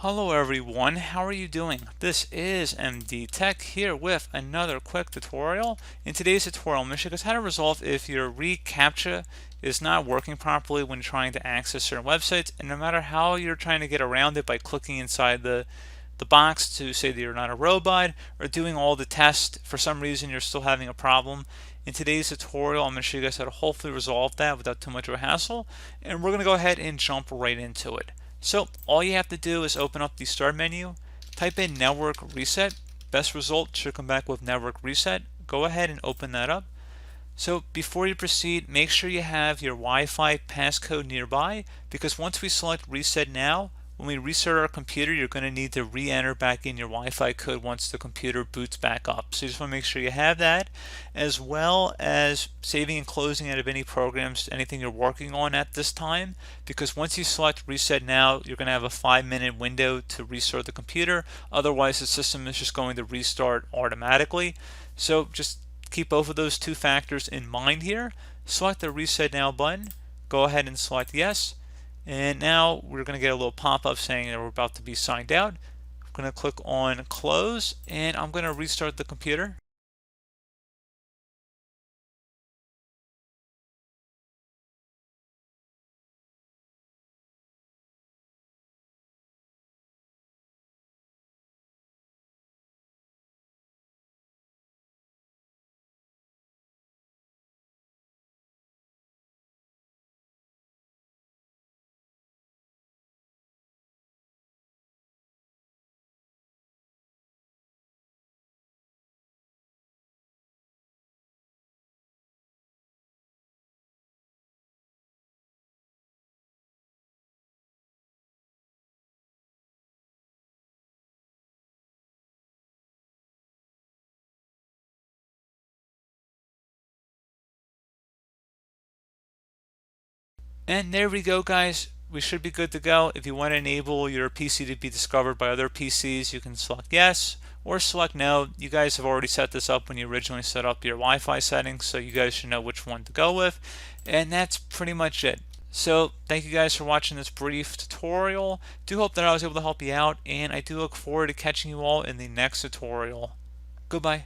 Hello everyone, how are you doing? This is MD Tech here with another quick tutorial. In today's tutorial, I'm going to show you guys how to resolve if your ReCAPTCHA is not working properly when trying to access certain websites, and no matter how you're trying to get around it by clicking inside the box to say that you're not a robot or doing all the tests, for some reason you're still having a problem. In today's tutorial, I'm going to show you guys how to hopefully resolve that without too much of a hassle, and we're going to go ahead and jump right into it. So all you have to do is open up the start menu, type in network reset. Best result should come back with network reset. Go ahead and open that up. So before you proceed, make sure you have your Wi-Fi passcode nearby, because once we select reset now, when we restart our computer, you're going to need to re-enter back in your Wi-Fi code once the computer boots back up. So you just want to make sure you have that, as well as saving and closing out of any programs, anything you're working on at this time, because once you select reset now, you're going to have a 5-minute window to restart the computer. Otherwise, the system is just going to restart automatically. So just keep both of those two factors in mind here. Select the reset now button, go ahead and select yes, and now we're going to get a little pop-up saying that we're about to be signed out. I'm going to click on close, and I'm going to restart the computer. And there we go, guys. We should be good to go. If you want to enable your PC to be discovered by other PCs, you can select yes or select no. You guys have already set this up when you originally set up your Wi-Fi settings, so you guys should know which one to go with. And that's pretty much it. So thank you guys for watching this brief tutorial. Do hope that I was able to help you out, and I do look forward to catching you all in the next tutorial. Goodbye.